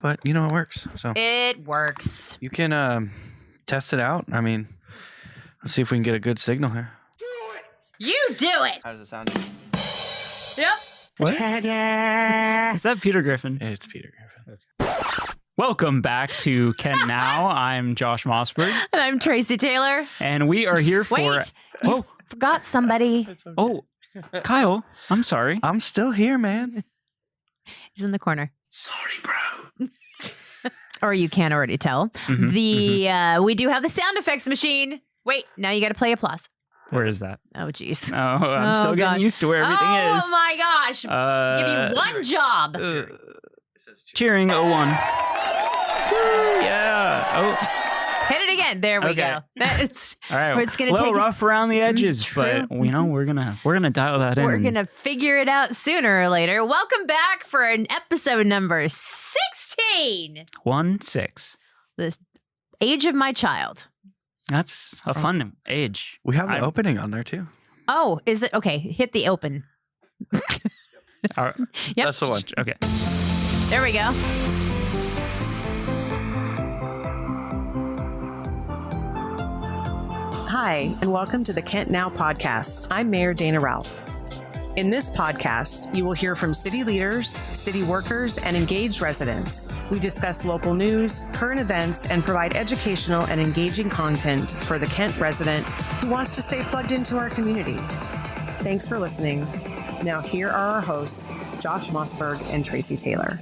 but you know it works. So it works. you can test it out. I mean, let's see if we can get a good signal here. You do it. How does it sound? Yep. What? Is that Peter Griffin? It's Peter Griffin. Welcome back to KentNow. I'm Josh Mossberg. And I'm Tracy Taylor. And we are here for... Wait, you forgot somebody. Okay. Oh, Kyle, I'm sorry. I'm still here, man. He's in the corner. Sorry, bro. Or you can already tell. We do have the sound effects machine. Wait, now you got to play applause. Where is that? Oh, jeez. Oh, I'm still getting used to where everything is. Oh, my gosh. Give you one job. Cheering 01. Yeah. Oh. Hit it again. There we go. That's all right. It's gonna a little take rough around the edges, but you know we're gonna dial that in. We're gonna figure it out sooner or later. Welcome back for an episode number 16. 16. The age of my child. That's a fun age. We have the opening on there too. Oh, is it okay? Hit the open. All right. Yep. That's the one. Okay. There we go. Hi, and welcome to the KentNow podcast. I'm Mayor Dana Ralph. In this podcast, you will hear from city leaders, city workers, and engaged residents. We discuss local news, current events, and provide educational and engaging content for the Kent resident who wants to stay plugged into our community. Thanks for listening. Now, here are our hosts, Josh Mossberg and Tracy Taylor.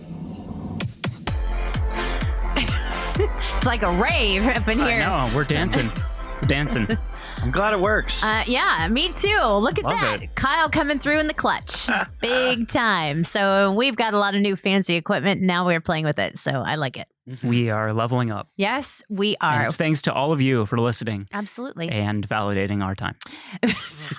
It's like a rave up in here. I know. We're dancing. We're dancing. I'm glad it works. Yeah, me too. Look at Love that. it. Kyle coming through in the clutch. Big time. So we've got a lot of new fancy equipment. Now we're playing with it. So I like it. We are leveling up. Yes, we And are. it's thanks to all of you for listening Absolutely. and validating our time.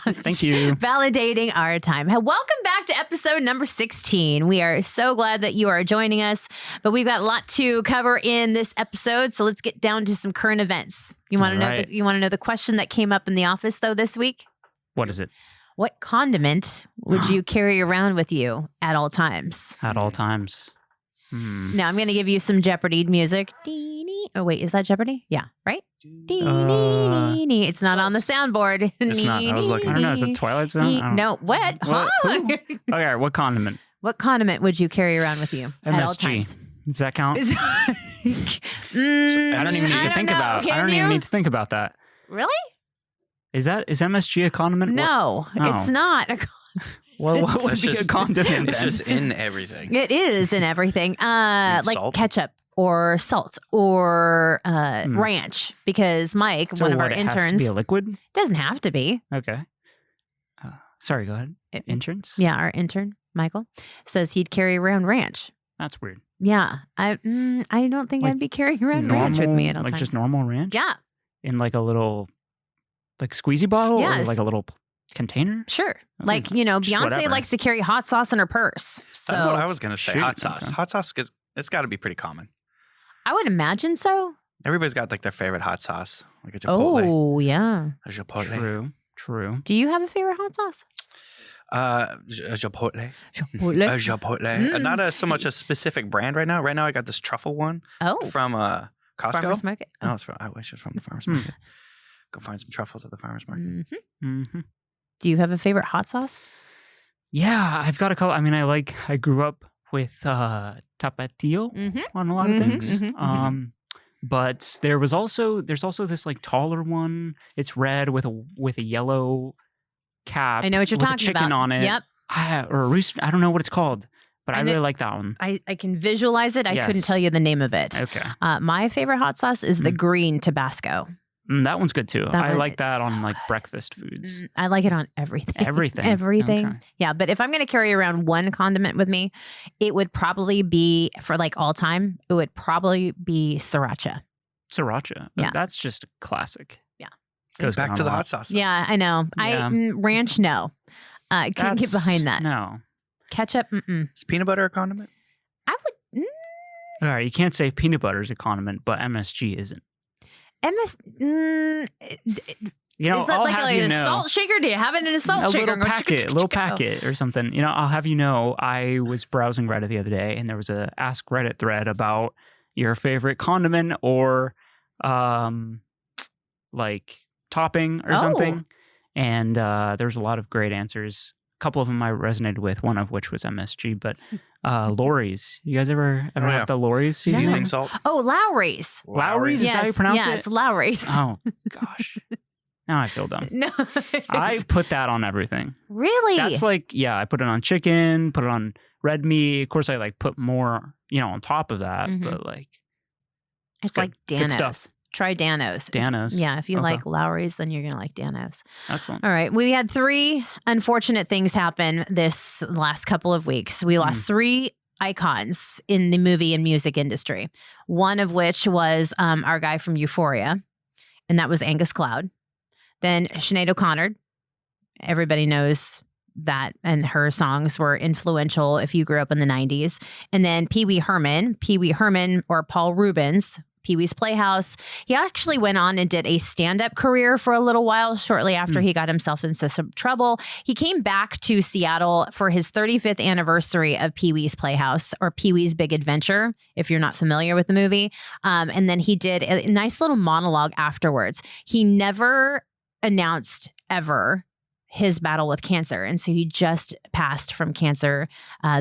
Thank you. Validating our time. Welcome back to episode number 16. We are so glad that you are joining us, but we've got a lot to cover in this episode. So let's get down to some current events. You want to know? Right. You want to know the question that came up in the office though this week? What is it? What condiment would you carry around with you at all times? At all times. Now I'm going to give you some Jeopardy music. Oh wait, is that Jeopardy? Yeah, right? It's not on the soundboard. It's not. I was looking. I don't know. Is it Twilight Zone? No, what? What? Huh? Okay, what condiment? What condiment would you carry around with you at all times? MSG. Does that count? I I don't even need to think about. I don't even need to think about that. Really? Is MSG a condiment? No, Oh. it's not. Well, what would be a condiment? It's then? just in everything. It is in everything. Like salt? ketchup or salt or ranch. Because Mike, So one of our what, it has to interns, be a liquid. doesn't have to be. Okay. Sorry. Go ahead. Interns. Yeah, our intern Michael says he'd carry around ranch. That's weird. Yeah, I don't think Like I'd be carrying around ranch with me at all like times. just normal ranch. Yeah, In like a little, like squeezy bottle, or Yes. like a little container. sure. Oh, Like just Beyonce whatever. likes to carry hot sauce in her purse. So That's what I was gonna say. Shoot, Hot sauce. okay. Hot sauce. It's got to be pretty common. I would imagine so. Everybody's got like their favorite hot sauce, like a Chipotle. Oh yeah. A Chipotle. True. Do you have a favorite hot sauce? A Chipotle. Chipotle. A Chipotle. Not so much a specific brand right now. Right now, I got this truffle one Oh, from Costco. farmer's market. No, I wish it was from the farmer's market. Go find some truffles at the farmer's market. Mm-hmm. Mm-hmm. Do you have a favorite hot sauce? Yeah, I've got a couple. I mean, I grew up with tapatio Mm-hmm. on a lot of things. mhm. But there's also this like taller one. It's red with a yellow cap. I know what you're with talking a chicken about. on it. Yep. Or a rooster. I don't know what it's called, but I know- really like that one. I can visualize it. I couldn't Yes. tell you the name of it. Okay. My favorite hot sauce is the green Tabasco. That one's good too. That I one like that is on so like breakfast foods. I like it on everything. Everything. Everything. Okay. Yeah, but if I'm going to carry around one condiment with me, it would probably be, for like all time, it would probably be sriracha. Sriracha. Yeah. That's just a classic. Yeah. Goes Back down to a the lot. hot sauce. Yeah, I know. Yeah. Ranch, no. I couldn't get That's- behind that. No. Ketchup, mm-mm. Is peanut butter a condiment? I would... All right. You can't say peanut butter is a condiment, but MSG isn't. You know, Is that I'll like have an you know. salt shaker? Do you have it in a salt A shaker? little packet or something. You know, I'll have you know, I was browsing Reddit the other day and there was a Ask Reddit thread about your favorite condiment or like topping or something. And there's a lot of great answers. A couple of them I resonated with, one of which was MSG, but Lori's. You guys ever have the Lori's seasoning salt? Oh, Lowry's. Lowry's? Is that how you pronounce it? Yeah, it's Lowry's. Oh, gosh. Now I feel dumb. No. I put that on everything. Really? That's like, yeah, I put it on chicken, put it on red meat. Of course, I like put more, you know, on top of that, but like. It's good. like Good Danos. stuff. Try Danos. Danos. Yeah, if you Okay. like Lowry's, then you're going to like Danos. Excellent. All right. We had 3 unfortunate things happen this last couple of weeks. We lost 3 icons in the movie and music industry. One of which was our guy from Euphoria, and that was Angus Cloud. Then Sinead O'Connor. Everybody knows that, and her songs were influential if you grew up in the 90s. And then Pee Wee Herman or Paul Rubens, Pee Wee's Playhouse. He actually went on and did a stand-up career for a little while shortly after he got himself into some trouble. He came back to Seattle for his 35th anniversary of Pee Wee's Playhouse, or Pee Wee's Big Adventure, if you're not familiar with the movie. And then he did a nice little monologue afterwards. He never announced ever his battle with cancer. And so he just passed from cancer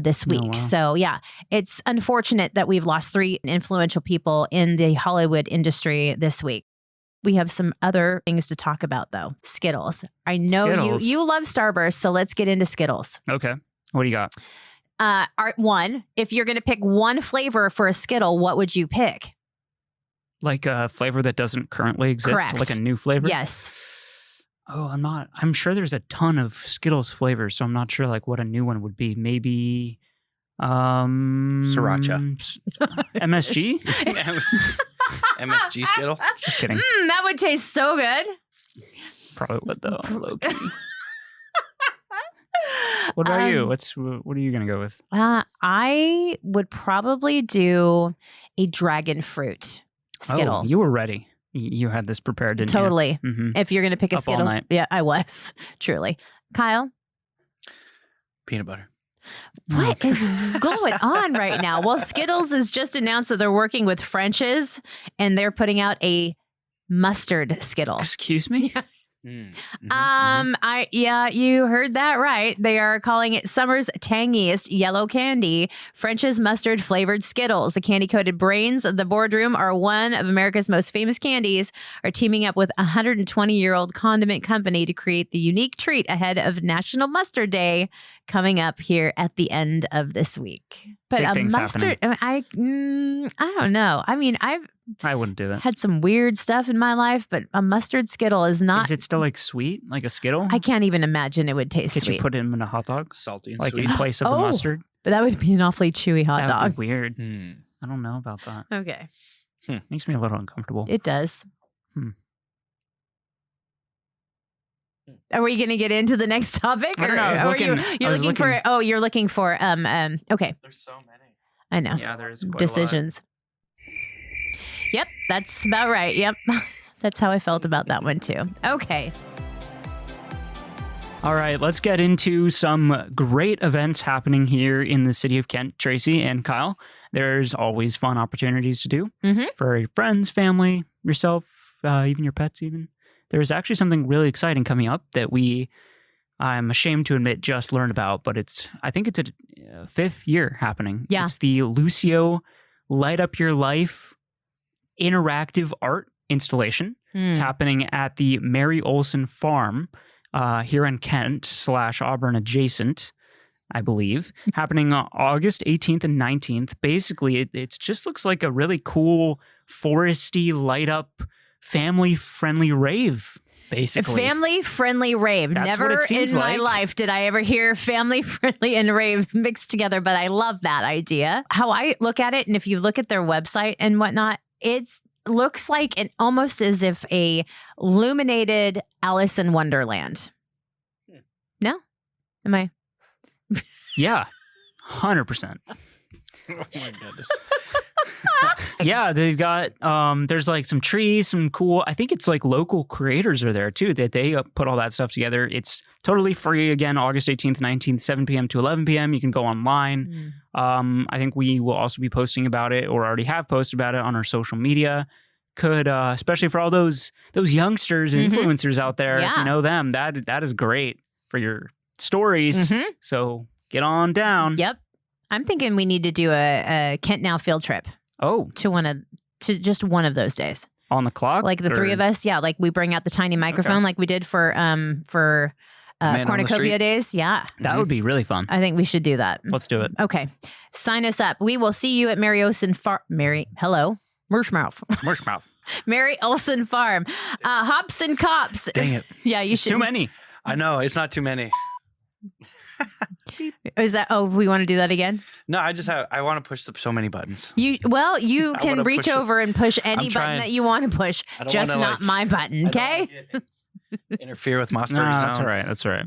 this week. Oh, wow. So yeah, it's unfortunate that we've lost 3 influential people in the Hollywood industry this week. We have some other things to talk about though. Skittles. I know Skittles. you love Starburst, so let's get into Skittles. Okay. What do you got? One, if you're going to pick one flavor for a Skittle, what would you pick? Like a flavor that doesn't currently exist? Correct. Like a new flavor? Yes. Oh, I'm sure there's a ton of Skittles flavors, so I'm not sure like what a new one would be. Maybe Sriracha. MSG? MSG Skittle? Just kidding. That would taste so good. Probably would though. Low key. What about you? What are you gonna go with? I would probably do a dragon fruit Skittle. Oh, you were ready. You had this prepared, didn't Totally. you? Mm-hmm. If you're going to pick a Up all Skittle. night. Yeah, I was. Truly. Kyle, Peanut butter. what is going on right now? Well, Skittles has just announced that they're working with French's and they're putting out a mustard Skittle. Excuse me? You heard that right. They are calling it summer's tangiest yellow candy, French's mustard flavored Skittles. The candy coated brains of the boardroom are one of America's most famous candies, are teaming up with a 120-year-old condiment company to create the unique treat ahead of National Mustard Day coming up here at the end of this week. But Big a things mustard, I don't know. I mean, I wouldn't do it. had some weird stuff in my life, but a mustard Skittle is not. Is it still like sweet, like a Skittle? I can't even imagine it would taste Could sweet. you put him in a hot dog? Salty and Like sweet. in place of the mustard? But that would be an awfully chewy hot That dog. would be weird. I don't know about that. Okay. Makes me a little uncomfortable. It does. Hmm. Are we going to get into the next topic? I don't know. I was or looking- you're I was looking for, looking- oh, you're looking for, okay. There's so many. I know. Yeah, there is quite Decisions. Yep. That's about right. Yep. That's how I felt about that one too. Okay. All right, let's get into some great events happening here in the city of Kent, Tracy and Kyle. There's always fun opportunities to do for your friends, family, yourself, even your pets even. There's actually something really exciting coming up that I'm ashamed to admit, just learned about, but I think it's a 5th year happening. Yeah. It's the Lucio Light Up Your Life interactive art installation. It's happening at the Mary Olson Farm here in Kent / Auburn adjacent, I believe, happening August 18th and 19th. Basically, it just looks like a really cool foresty light up family-friendly rave. Basically. Family-friendly rave. That's Never what it seems in my like. life did I ever hear family-friendly and rave mixed together, but I love that idea. How I look at it, and if you look at their website and whatnot, it looks like almost as if a illuminated Alice in Wonderland. No? Am I? Yeah, 100%. Oh my goodness. Yeah, they've got there's like some trees, some cool. I think it's like local creators are there too. That they put all that stuff together. It's totally free. Again, August 18th, 19th, 7 p.m. to 11 p.m. You can go online. I think we will also be posting about it, or already have posted about it on our social media. Could especially for all those youngsters and influencers out there, if you know them, that is great for your stories. So get on down. Yep. I'm thinking we need to do a KentNow field trip. Oh, to just one of those days. On the clock? Like the three of us. Yeah. Like we bring out the tiny microphone like we did for Cornucopia days. Yeah. That would be really fun. I think we should do that. Let's do it. Okay. Sign us up. We will see you at Mary Olson Farm. Marshmouth. Mary Olson Farm. Hops and Cops. Dang it. Yeah, you should. Too many. I know. It's not too many. Is that? Oh, we want to do that again? No, I want to push so many buttons. You can reach over and push any button that you want to push, just not my button. Okay. Interfere with Mossberg No, Zone. that's all right. That's all right.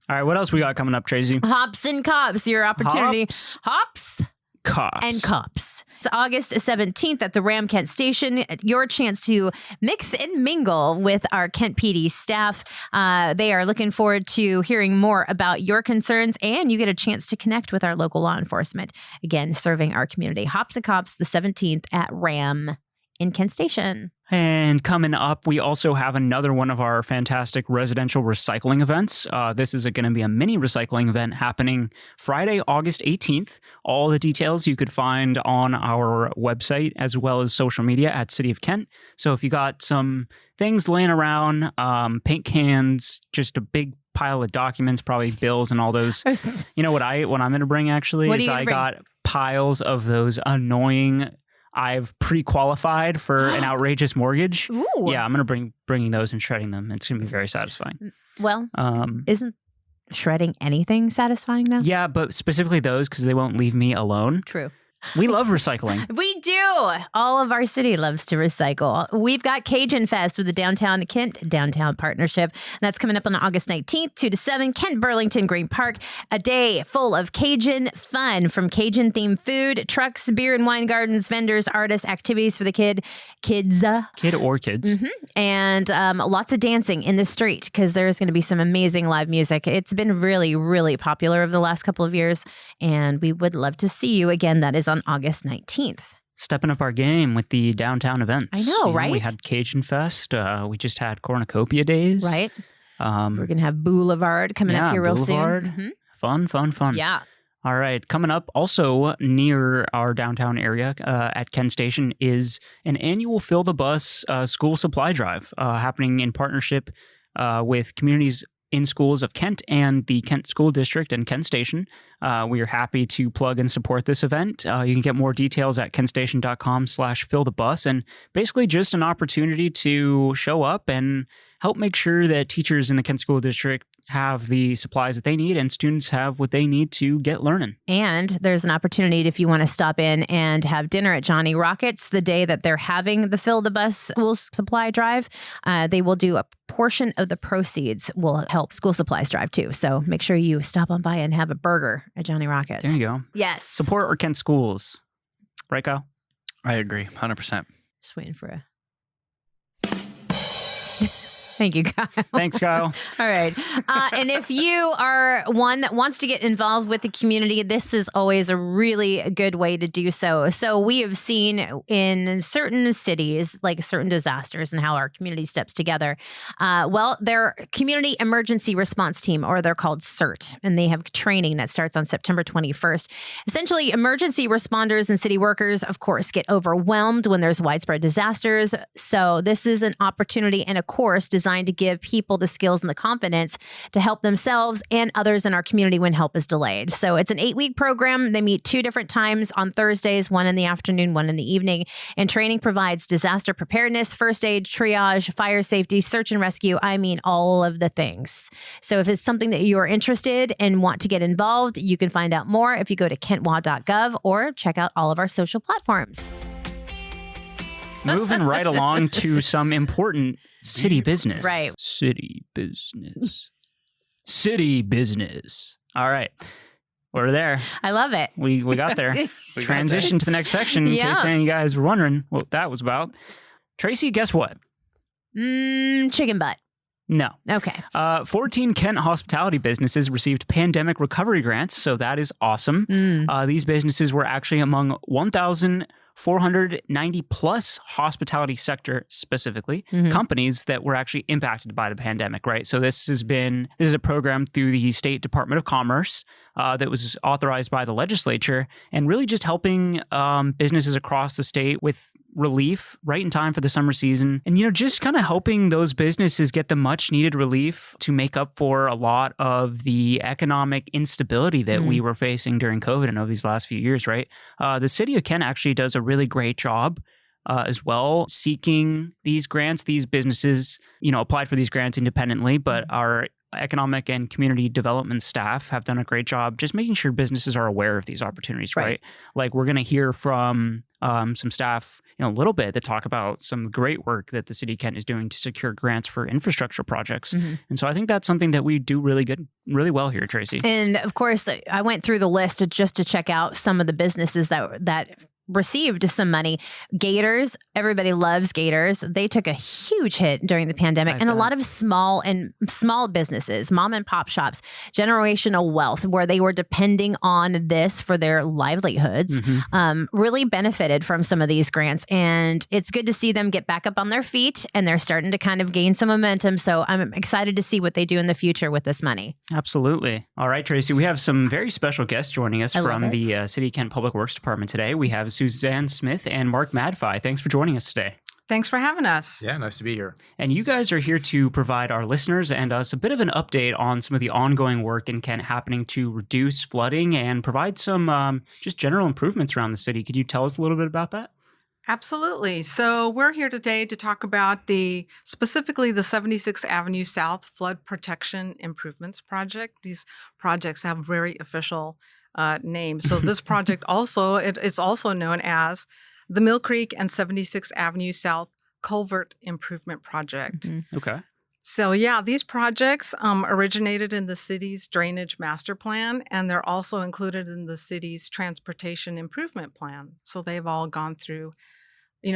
All right. What else we got coming up, Tracy? Hops and Cops. Your opportunity. Hops. Cops. And Cops. It's August 17th at the Ram Kent Station. Your chance to mix and mingle with our Kent PD staff. They are looking forward to hearing more about your concerns, and you get a chance to connect with our local law enforcement. Again, serving our community. Hops and Cops, the 17th at Ram in Kent Station. And coming up, we also have another one of our fantastic residential recycling events. This is going to be a mini recycling event happening Friday, August 18th. All the details you could find on our website as well as social media at City of Kent. So if you got some things laying around, paint cans, just a big pile of documents, probably bills and all those. You know what I'm going to bring actually is I got piles of those annoying. I've pre-qualified for an outrageous mortgage. Ooh. Yeah, I'm going to bringing those and shredding them. It's going to be very satisfying. Well, isn't shredding anything satisfying though? Yeah, but specifically those because they won't leave me alone. True. We love recycling. We do. All of our city loves to recycle. We've got Cajun Fest with the Downtown Kent Downtown Partnership. That's coming up on August 19th, 2 to 7, Kent Burlington Green Park. A day full of Cajun fun, from Cajun-themed food, trucks, beer and wine gardens, vendors, artists, activities for the kids. Kid or kids. And lots of dancing in the street because there's going to be some amazing live music. It's been really, really popular over the last couple of years, and we would love to see you again. That is on August 19th. Stepping up our game with the downtown events. I know, right? We had Cajun Fest. We just had Cornucopia Days. Right. We're going to have Boulevard coming up here real soon. Fun. Yeah. All right. Coming up also near our downtown area at Kent Station is an annual Fill the Bus school supply drive happening in partnership with communities in schools of Kent and the Kent School District and Kent Station. We are happy to plug and support this event. You can get more details at kentstation.com/fillthebus, and basically just an opportunity to show up and help make sure that teachers in the Kent School District have the supplies that they need and students have what they need to get learning. And there's an opportunity if you want to stop in and have dinner at Johnny Rockets the day that they're having the Fill the Bus school supply drive. They will do a portion of the proceeds will help school supplies drive too. So make sure you stop on by and have a burger at Johnny Rockets. There you go. Yes. Support our Kent schools. Right, Kyle? I agree. 100%. Just waiting for a... Thank you, Kyle. Thanks, Kyle. All right. And if you are one that wants to get involved with the community, this is always a really good way to do so. So we have seen in certain cities, like certain disasters and how our community steps together. Their community emergency response team, or they're called CERT, and they have training that starts on September 21st. Essentially, emergency responders and city workers, of course, get overwhelmed when there's widespread disasters. So this is an opportunity and a course designed to give people the skills and the confidence to help themselves and others in our community when help is delayed. So it's an 8-week program. They meet 2 different times on Thursdays, one in the afternoon, one in the evening. And training provides disaster preparedness, first aid, triage, fire safety, search and rescue. I mean, all of the things. So if it's something that you are interested and want to get involved, you can find out more if you go to kentwa.gov or check out all of our social platforms. Moving right along to some important city business. Right. City business. City business. All right. We're there. I love it. We got there. We got Transition to the next section in Yeah. case any of you guys were wondering what that was about. Tracy, guess what? Chicken butt. No. Okay. 14 Kent hospitality businesses received pandemic recovery grants, so that is awesome. These businesses were actually among 1,490 plus hospitality sector specifically companies that were actually impacted by the pandemic, right? So this is a program through the State Department of Commerce that was authorized by the legislature and really just helping businesses across the state with relief right in time for the summer season. And, just kind of helping those businesses get the much needed relief to make up for a lot of the economic instability that we were facing during COVID and over these last few years, right? The city of Kent actually does a really great job as well seeking these grants. These businesses, applied for these grants independently, but our economic and community development staff have done a great job just making sure businesses are aware of these opportunities, right? Like we're going to hear from some staff a little bit that talk about some great work that the city of Kent is doing to secure grants for infrastructure projects. And so I think that's something that we do really well here, Tracy. And of course, I went through the list just to check out some of the businesses that received some money. Gators, everybody loves Gators. They took a huge hit during the pandemic, and a lot of small businesses, mom and pop shops, generational wealth, where they were depending on this for their livelihoods, really benefited from some of these grants. And it's good to see them get back up on their feet, and they're starting to kind of gain some momentum. So I'm excited to see what they do in the future with this money. Absolutely. All right, Tracy, we have some very special guests joining us from the City of Kent Public Works Department today. We have Suzanne Smith and Mark Madfai. Thanks for joining us today. Thanks for having us. Yeah, nice to be here. And you guys are here to provide our listeners and us a bit of an update on some of the ongoing work in Kent happening to reduce flooding and provide some just general improvements around the city. Could you tell us a little bit about that? Absolutely. So we're here today to talk about specifically the 76th Avenue South Flood Protection Improvements Project. These projects have very official names. So this project it's also known as the Mill Creek and 76th Avenue South Culvert Improvement Project. Okay. So yeah, these projects originated in the city's drainage master plan, and they're also included in the city's transportation improvement plan. So they've all gone through,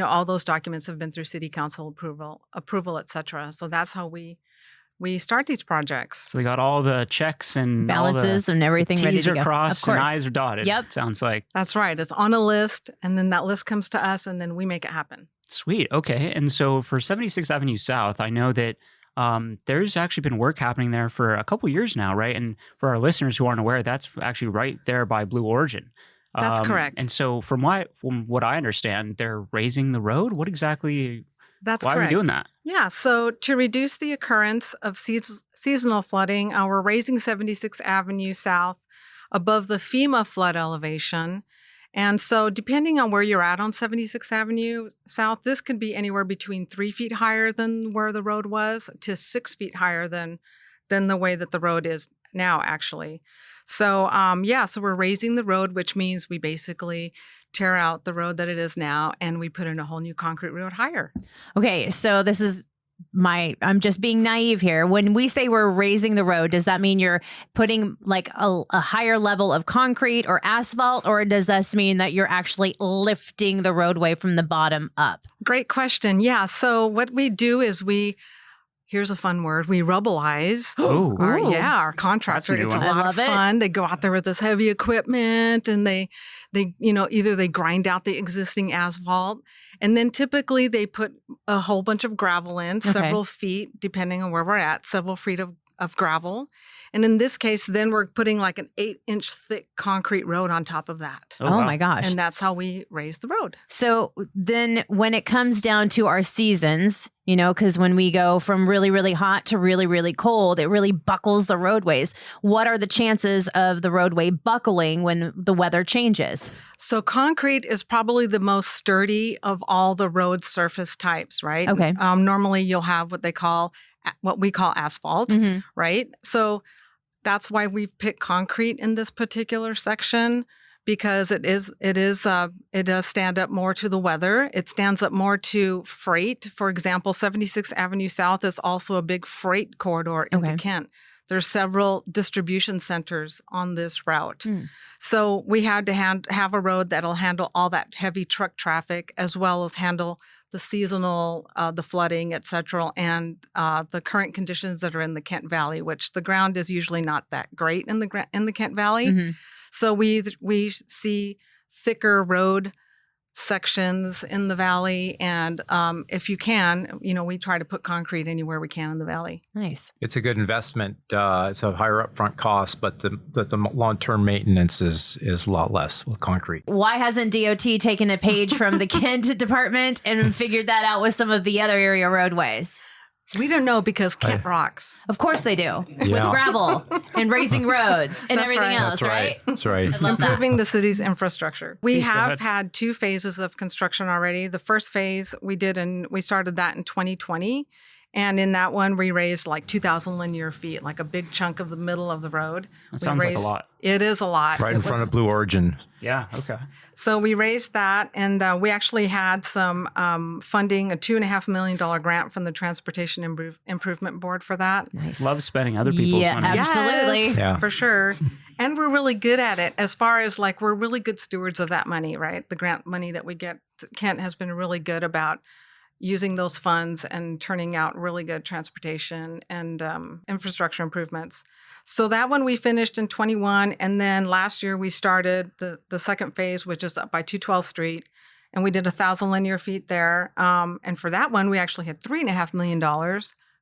all those documents have been through city council approval, et cetera. So that's how we start these projects. So they got all the checks and balances and everything ready T's to are go. crossed and I's are dotted. Yep. Sounds like. That's right. It's on a list, and then that list comes to us, and then we make it happen. Sweet. Okay. And so for 76th Avenue South, I know that there's actually been work happening there for a couple years now, right? And for our listeners who aren't aware, that's actually right there by Blue Origin. That's correct. And so from what I understand, they're raising the road. What exactly? That's why correct. are we doing that? Yeah. So to reduce the occurrence of seasonal flooding, we're raising 76th Avenue South above the FEMA flood elevation. And so depending on where you're at on 76th Avenue South, this could be anywhere between 3 feet higher than where the road was to 6 feet higher than the way that the road is now, actually. So, so we're raising the road, which means we basically tear out the road that it is now, and we put in a whole new concrete road higher. Okay, so this is I'm just being naive here. When we say we're raising the road, does that mean you're putting like a higher level of concrete or asphalt, or does this mean that you're actually lifting the roadway from the bottom up? Great question. Yeah. So what we do is here's a fun word. We rubbleize our contractor. It's a lot of fun. They go out there with this heavy equipment, and they either they grind out the existing asphalt, and then typically they put a whole bunch of gravel in, several feet, depending on where we're at, several feet of gravel. And in this case, then we're putting like an 8-inch thick concrete road on top of that. Oh wow. My gosh. And that's how we raise the road. So then when it comes down to our seasons, because when we go from really, really hot to really, really cold, it really buckles the roadways. What are the chances of the roadway buckling when the weather changes? So concrete is probably the most sturdy of all the road surface types, right? Okay. Normally you'll have what we call asphalt, right? So that's why we've picked concrete in this particular section, because it does stand up more to the weather. It stands up more to freight. For example, 76th Avenue South is also a big freight corridor into Kent. There's several distribution centers on this route. Mm. So we had to have a road that'll handle all that heavy truck traffic, as well as handle the seasonal, the flooding, et cetera, and the current conditions that are in the Kent Valley, which the ground is usually not that great in the Kent Valley. Mhm. So we see thicker road sections in the valley, and if you can, we try to put concrete anywhere we can in the valley. Nice. It's a good investment. It's a higher upfront cost, but the long-term maintenance is a lot less with concrete. Why hasn't DOT taken a page from the Kent department and figured that out with some of the other area roadways? We don't know because Kent rocks. Of course they do. With Yeah. gravel and raising roads and That's everything right. else, right? That's right. I love that. Improving the city's infrastructure. We Please go have ahead. had 2 phases of construction already. The first phase we started that in 2020. And in that one, we raised like 2,000 linear feet, like a big chunk of the middle of the road. That We sounds like a raised- lot. It is a lot. Right It in front was- of Blue Origin. Yeah. Okay. So we raised that, and we actually had some funding, a $2.5 million grant from the Transportation Improvement Board for that. Nice. Love spending other people's Yeah, money. Absolutely. Yes, Yeah. for sure. And we're really good at it as far as like we're really good stewards of that money, right? The grant money that we get. Kent has been really good about using those funds and turning out really good transportation and infrastructure improvements. So that one we finished in 21. And then last year we started the second phase, which is up by 212th Street. And we did 1,000 linear feet there. And for that one, we actually had $3.5 million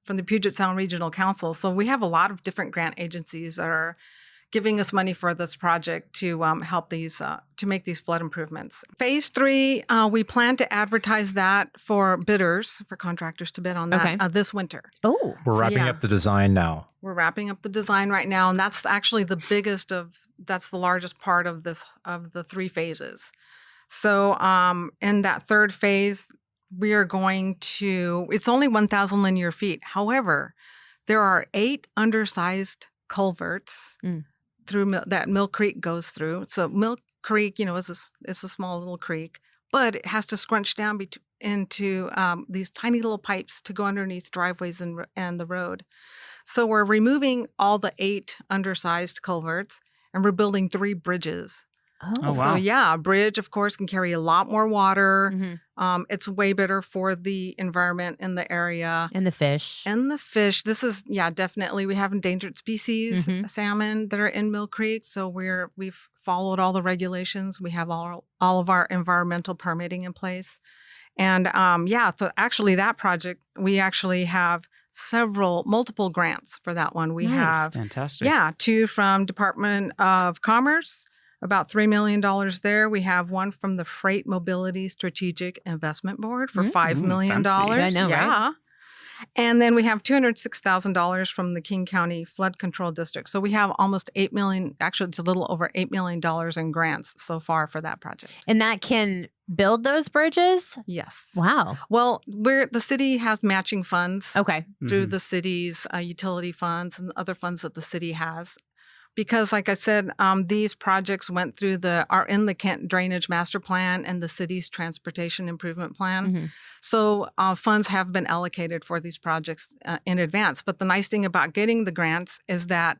from the Puget Sound Regional Council. So we have a lot of different grant agencies that are giving us money for this project to help these to make these flood improvements. Phase 3, we plan to advertise that for bidders, for contractors to bid on that Okay. this winter. Oh, We're So, wrapping yeah. up the design now. We're wrapping up the design right now, and that's actually the largest part of the 3 phases. So in that third phase, we are it's only 1,000 linear feet. However, there are 8 undersized culverts Mm. through that Mill Creek goes through. So Mill Creek, is a small little creek, but it has to scrunch down into these tiny little pipes to go underneath driveways and the road. So we're removing all the 8 undersized culverts, and we're building 3 bridges. Oh, So wow. yeah, a bridge, of course, can carry a lot more water. Mhm. It's way better for the environment in the area. And the fish. And the fish, this is, definitely. We have endangered species, Mhm. salmon that are in Mill Creek. So we've followed all the regulations. We have all of our environmental permitting in place. And so actually that project, we actually have multiple grants for that one. We Nice. have, Fantastic. 2 from Department of Commerce, about $3 million there. We have one from the Freight Mobility Strategic Investment Board for $5 million. fancy. I know, right? And then we have $206,000 from the King County Flood Control District. So we have almost $8 million, actually it's a little over $8 million in grants so far for that project. And that can build those bridges? Yes. Wow. Well, the city has matching funds Okay. through Mhm. the city's utility funds and other funds that the city has. Because, like I said, these projects are in the Kent Drainage Master Plan and the city's Transportation Improvement Plan. Mhm. So funds have been allocated for these projects in advance. But the nice thing about getting the grants is that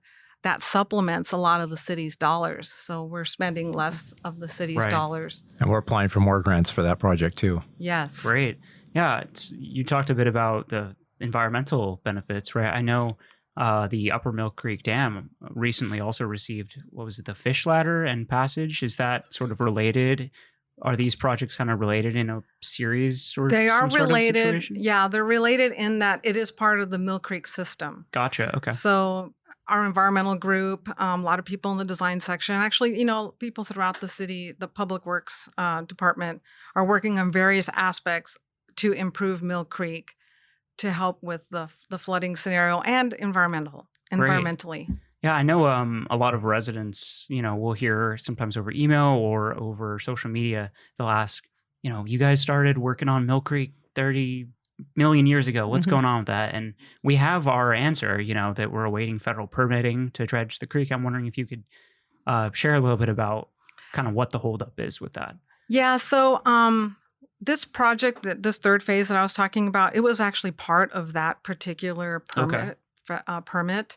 supplements a lot of the city's dollars. So we're spending less of the city's Right. dollars. And we're applying for more grants for that project too. Yes. Great. Yeah. You talked a bit about the environmental benefits, right? I know the Upper Mill Creek Dam recently also received, the fish ladder and passage? Is that sort of related? Are these projects kind of related in a series or They are some sort of related. situation? Yeah, they're related in that it is part of the Mill Creek system. Gotcha. Okay. So our environmental group, a lot of people in the design section, actually, people throughout the city, the Public Works Department are working on various aspects to improve Mill Creek to help with the flooding scenario and environmentally. Yeah, I know a lot of residents, will hear sometimes over email or over social media, they'll ask, you guys started working on Mill Creek 30 million years ago. What's Mhm. going on with that? And we have our answer, that we're awaiting federal permitting to dredge the creek. I'm wondering if you could share a little bit about kind of what the holdup is with that. Yeah, so this project, this third phase that I was talking about, it was actually part of that particular permit.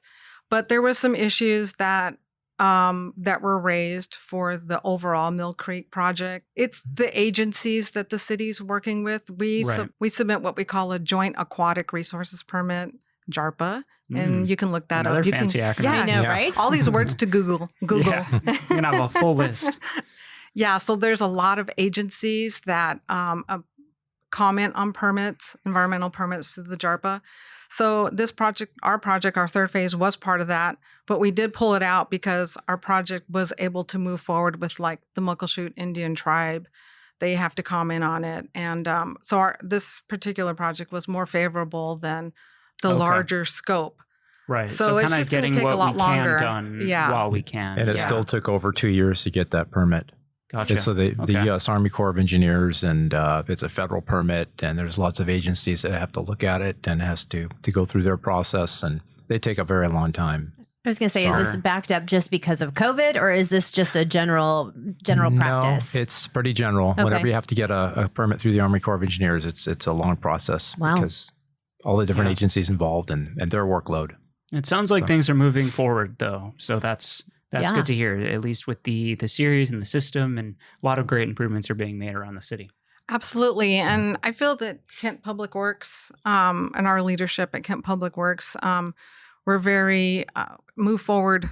But there was some issues that were raised for the overall Mill Creek project. It's the agencies that the city's working with. We submit what we call a Joint Aquatic Resources Permit, JARPA, and you can look that Another up. You fancy can, acronym. yeah, I know, right? all these words to Google. Yeah. You're going to have a full list. Yeah, so there's a lot of agencies that comment on permits, environmental permits through the JARPA. So this project, our third phase was part of that, but we did pull it out because our project was able to move forward with like the Muckleshoot Indian tribe. They have to comment on it. And so this particular project was more favorable than the larger scope. Right. So it's kind of just going to getting take what a lot we longer. can done while we can. And it still took over 2 years to get that permit. Gotcha. And so the U.S. Army Corps of Engineers, and it's a federal permit, and there's lots of agencies that have to look at it and has to go through their process, and they take a very long time. I was going to say, is this backed up just because of COVID, or is this just a general practice? No, it's pretty general. Okay. Whenever you have to get a permit through the Army Corps of Engineers, it's a long process because all the different agencies involved and their workload. It sounds like things are moving forward, though. So that's good to hear, at least with the series and the system, and a lot of great improvements are being made around the city. Absolutely. And I feel that Kent Public Works and our leadership at Kent Public Works, we're very move forward.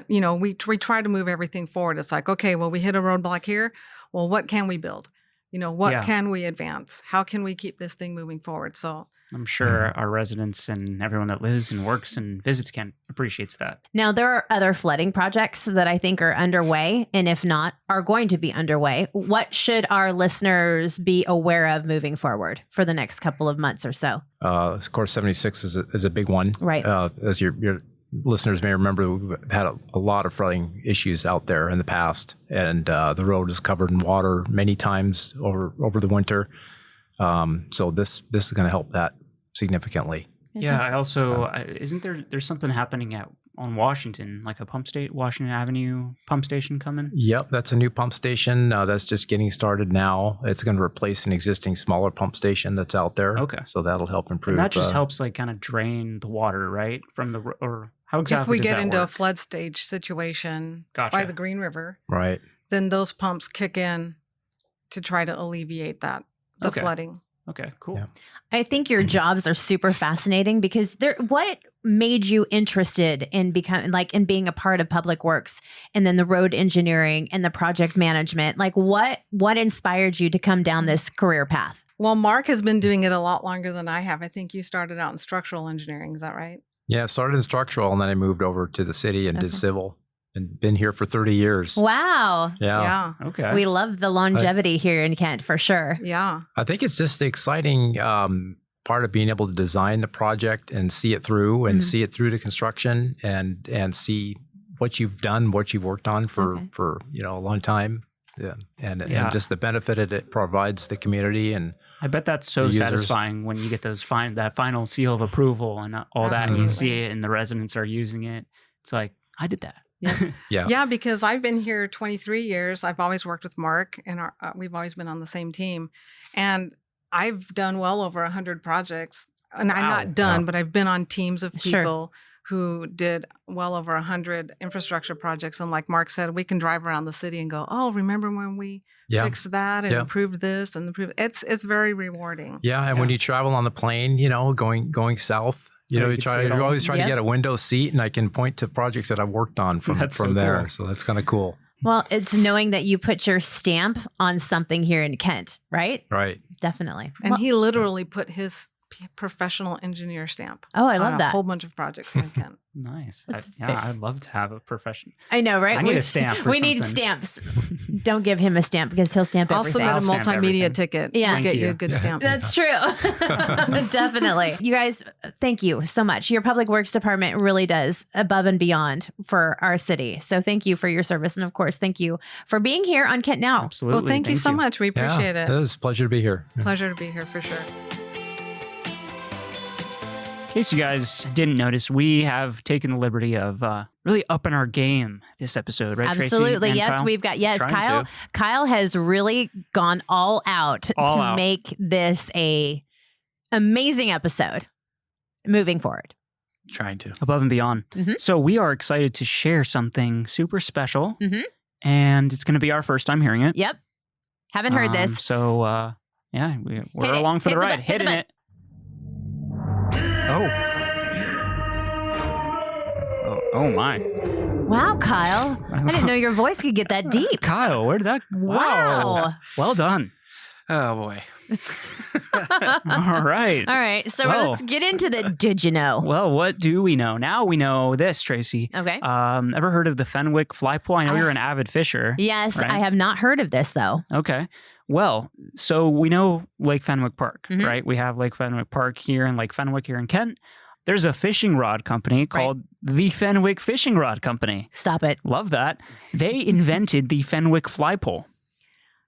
You know, we try to move everything forward. It's like, okay, well, we hit a roadblock here. Well, what can we build? You know, what can we advance? How can we keep this thing moving forward? So I'm sure our residents and everyone that lives and works and visits Kent appreciates that. Now, there are other flooding projects that I think are underway, and if not, are going to be underway. What should our listeners be aware of moving forward for the next couple of months or so? Of course, 76 is a big one. Right. As your listeners may remember, we've had a lot of flooding issues out there in the past, and the road is covered in water many times over the winter. So this is going to help that significantly. Yeah, I also isn't there's something happening on Washington, like a Washington Avenue pump station coming? Yep, that's a new pump station. That's just getting started now. It's going to replace an existing smaller pump station that's out there. Okay, so that'll help improve. And that just helps like kind of drain the water, right, from the or how exactly? If we does get that into work? a flood stage situation Gotcha. by the Green River, right, then those pumps kick in to try to alleviate the flooding. Okay, cool. Yeah. I think your jobs are super fascinating because what made you interested in in being a part of public works and then the road engineering and the project management? Like what inspired you to come down this career path? Well, Mark has been doing it a lot longer than I have. I think you started out in structural engineering. Is that right? Yeah, I started in structural and then I moved over to the city and did civil and been here for 30 years. Wow. Yeah. Okay. We love the longevity here in Kent for sure. Yeah. I think it's just the exciting part of being able to design the project and see it through and see it through to construction and see what you've done, what you've worked on for a long time. Yeah. And just the benefit it provides the community. And I bet that's so satisfying when you get that final seal of approval and all that, and you see it and the residents are using it. It's like, I did that. Yeah, because I've been here 23 years. I've always worked with Mark, and we've always been on the same team. And I've done well over 100 projects. And I'm not done, but I've been on teams of people who did well over 100 infrastructure projects. And like Mark said, we can drive around the city and go, oh, remember when we fixed that and improved this and improved. It's very rewarding. Yeah, and when you travel on the plane, going south, you always try to get a window seat, and I can point to projects that I've worked on from there. Cool. So that's kind of cool. Well, it's knowing that you put your stamp on something here in Kent, right? Right. Definitely. And he literally put his professional engineer stamp. Oh, I love on that. A whole bunch of projects in Kent. Nice. I'd love to have a profession. I know, right? I need a stamp for We need stamps. Don't give him a stamp because he'll stamp everything. I'll submit a multimedia ticket. Yeah. We'll get you a good stamp. That's true. Definitely. You guys, thank you so much. Your public works department really does above and beyond for our city. So thank you for your service. And of course, thank you for being here on KentNow. Absolutely. Well, thank you so much. We appreciate it. It was a pleasure to be here. Pleasure to be here for sure. In case you guys didn't notice, we have taken the liberty of really upping our game this episode, right, Absolutely. Tracy? Yes, Kyle? we've got, Trying Kyle. to. Kyle has really gone all out make this a amazing episode moving forward. Trying to. Above and beyond. Mhm. So we are excited to share something super special, Mhm. and it's going to be our first time hearing it. Yep. Haven't heard this. So yeah, we're Hit it. along for Hit the the ride. bu- hit the Hitting it. Oh my. Wow, Kyle. I didn't know your voice could get that deep. Kyle, where did that? Wow. Well done. Oh boy. All right. All right. So Well. let's get into the did you know? Well, what do we know? Now we know this, Tracy. Okay. Ever heard of the Fenwick fly pool? I know you're an avid fisher. Yes, right? I have not heard of this though. Okay. Well, so we know Lake Fenwick Park, Mhm. right? We have Lake Fenwick Park here and Lake Fenwick here in Kent. There's a fishing rod company called the Fenwick Fishing Rod Company. Stop it. Love that. They invented the Fenwick fly pole.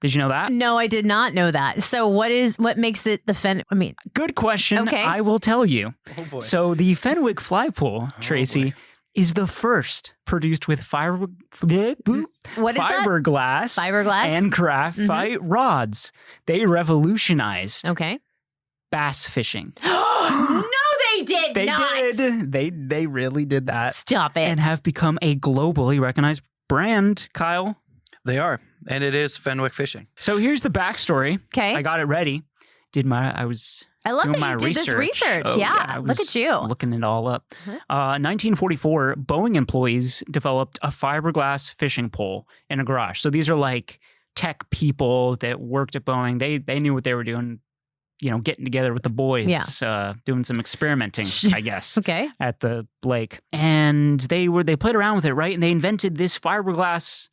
Did you know that? No, I did not know that. So what makes it the Good question. Okay. I will tell you. Oh boy. So the Fenwick fly pole, Tracy, boy. is the first produced with what is that? fiberglass Fiberglass? and graphite rods. They revolutionized Okay. bass fishing. No, they did They not. did. They really did that. Stop it. And have become a globally recognized brand, Kyle. They are. And it is Fenwick Fishing. So here's the backstory. Okay. I got it ready. I love doing that my you did this research. Oh, yeah. I Look was at you. looking it all up. Uh-huh. 1944, Boeing employees developed a fiberglass fishing pole in a garage. So these are like tech people that worked at Boeing. They knew what they were doing, getting together with the boys, doing some experimenting, I guess, Okay. at the lake. And they played around with it, right? And they invented this fiberglass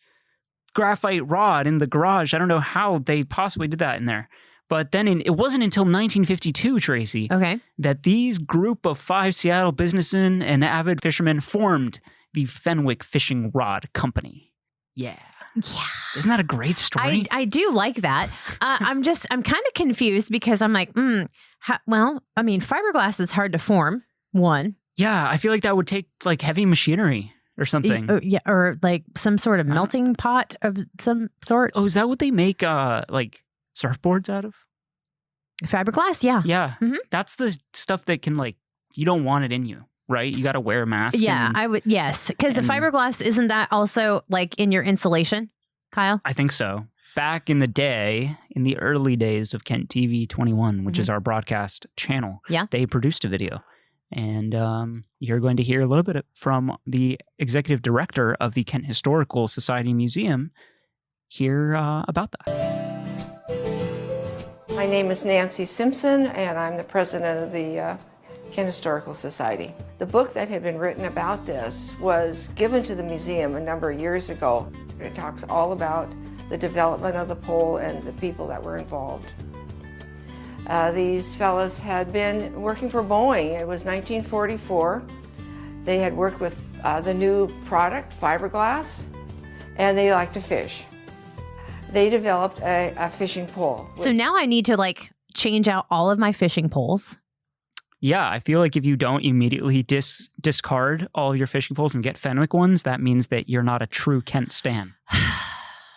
graphite rod in the garage. I don't know how they possibly did that in there. But then it wasn't until 1952, Tracy, Okay. that these group of 5 Seattle businessmen and avid fishermen formed the Fenwick Fishing Rod Company. Yeah. Yeah. Isn't that a great story? I do like that. I'm kind of confused because I'm like, fiberglass is hard to form. One. Yeah, I feel like that would take like heavy machinery or something. Or like some sort of melting pot of some sort. Oh, is that what they make like surfboards out of? Fiberglass, yeah. Yeah. Mhm. That's the stuff that can you don't want it in you, right? You got to wear a mask. Yeah, and- I would. Yes, because the and- fiberglass isn't that also like in your insulation, Kyle? I think so. Back in the day, in the early days of Kent TV 21, which is our broadcast channel, Yeah. they produced a video. And you're going to hear a little bit from the executive director of the Kent Historical Society Museum here about that. My name is Nancy Simpson, and I'm the president of the Kent Historical Society. The book that had been written about this was given to the museum a number of years ago. It talks all about the development of the pole and the people that were involved. These fellas had been working for Boeing. It was 1944. They had worked with the new product, fiberglass, and they liked to fish. They developed a fishing pole. So now I need to change out all of my fishing poles. Yeah, I feel like if you don't immediately discard all of your fishing poles and get Fenwick ones, that means that you're not a true Kent stan.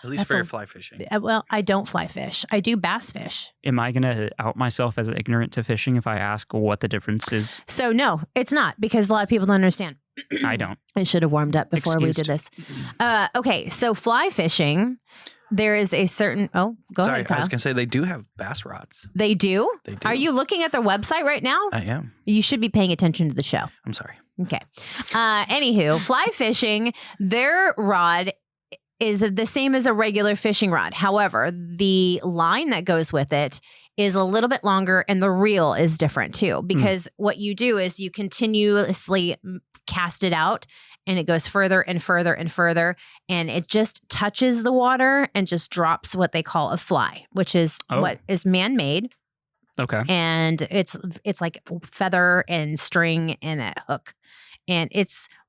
At least That's for a- your fly fishing. Well, I don't fly fish. I do bass fish. Am I going to out myself as ignorant to fishing if I ask what the difference is? So no, it's not because a lot of people don't understand. I don't. I should have warmed up before we did Excused. this. Okay, so fly fishing, there is a certain. Oh, go Sorry, ahead, Kyle. I was going to say they do have bass rods. They do? They do. Are you looking at their website right now? I am. You should be paying attention to the show. I'm sorry. Okay. Anywho, fly fishing, their rod is the same as a regular fishing rod. However, the line that goes with it is a little bit longer and the reel is different too. Because what you do is you continuously cast it out and it goes further and further and further and it just touches the water and just drops what they call a fly, which is what is man-made. Okay. And it's like feather and string and a hook. And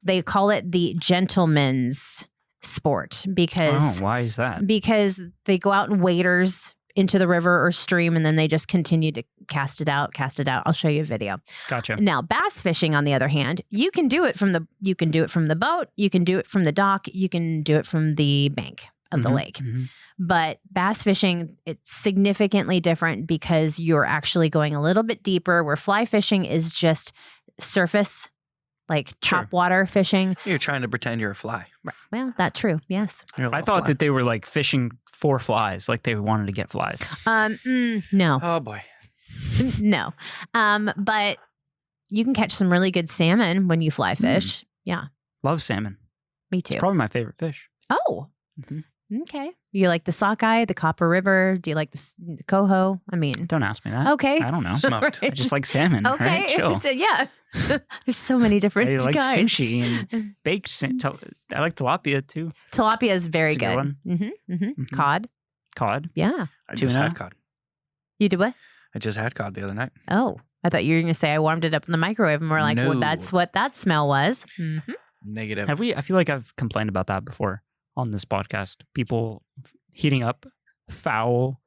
they call it the gentleman's sport because why is that? because they go out in waders into the river or stream and then they just continue to cast it out. I'll show you a video. Gotcha. Now, bass fishing, on the other hand, you can do it from the boat, you can do it from the dock, you can do it from the bank of the lake. Mhm. But bass fishing, it's significantly different because you're actually going a little bit deeper, where fly fishing is just surface like top water fishing. You're trying to pretend you're a fly. Right. Well, that's true. Yes. I thought that they were like fishing for flies, like they wanted to get flies. No. Oh boy. No. But you can catch some really good salmon when you fly fish. Yeah. Love salmon. Me too. It's probably my favorite fish. Oh. Okay. You like the sockeye, the Copper River? Do you like the coho? I mean, Don't ask me that. okay. I don't know. Smoked. I just like salmon. Okay. Right? Chill. So, yeah. There's so many different I like kinds. sushi and baked. I like tilapia too. Tilapia is very It's a good good. one. Mhm. Cod. Cod. Yeah. I just Tuna? had cod. You did what? I just had cod the other night. Oh, I thought you were going to say I warmed it up in the microwave, and we're like, well, No. that's what that smell was. Negative. Have we? I feel like I've complained about that before on this podcast. People heating up foul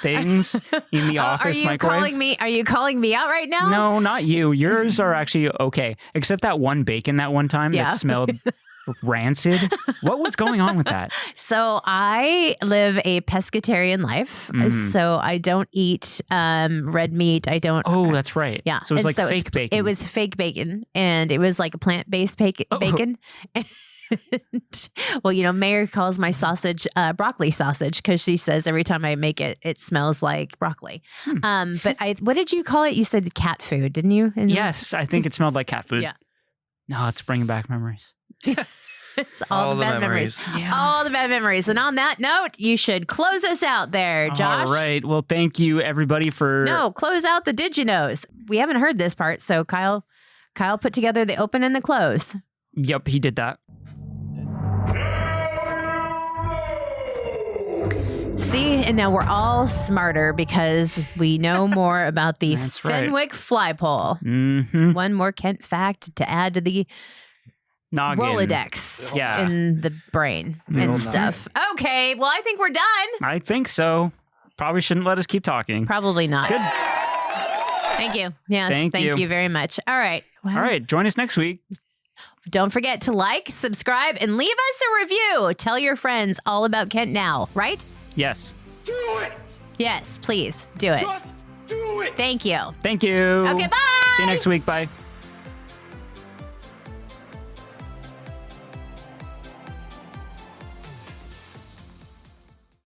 things in the office microwave. Are you calling me out right now? No, not you. Yours are actually okay, except that one bacon that one time Yeah. that smelled rancid. What was going on with that? So I live a pescatarian life. So I don't eat red meat. I don't. Oh, that's right. Yeah. So it was And like fake bacon. It was fake bacon, and it was like a plant-based bacon. Well, Mayor calls my sausage broccoli sausage because she says every time I make it, it smells like broccoli. But what did you call it? You said cat food, didn't you? Yes, I think it smelled like cat food. Yeah. No, it's bringing back memories. all the bad memories. All the bad memories. And on that note, you should close us out there, Josh. All right. Well, thank you everybody for. No, close out the Didyaknows. We haven't heard this part, so Kyle put together the open and the close. Yep, he did that. See, and now we're all smarter because we know more about the That's right. Fenwick flypole. Mm-hmm. One more Kent fact to add to the Noggin. Rolodex Yeah. in the brain and Noggin. stuff. Okay, well, I think we're done. I think so. Probably shouldn't let us keep talking. Probably not. Good. Thank you. Yes, Thank thank you. you very much. All right. Well, All right. Join us next week. don't forget to like, subscribe, and leave us a review. Tell your friends all about KentNow, right? Yes. Do it! Yes, please do it. Just do it! Thank you. Thank you. Okay, bye. See you next week. Bye.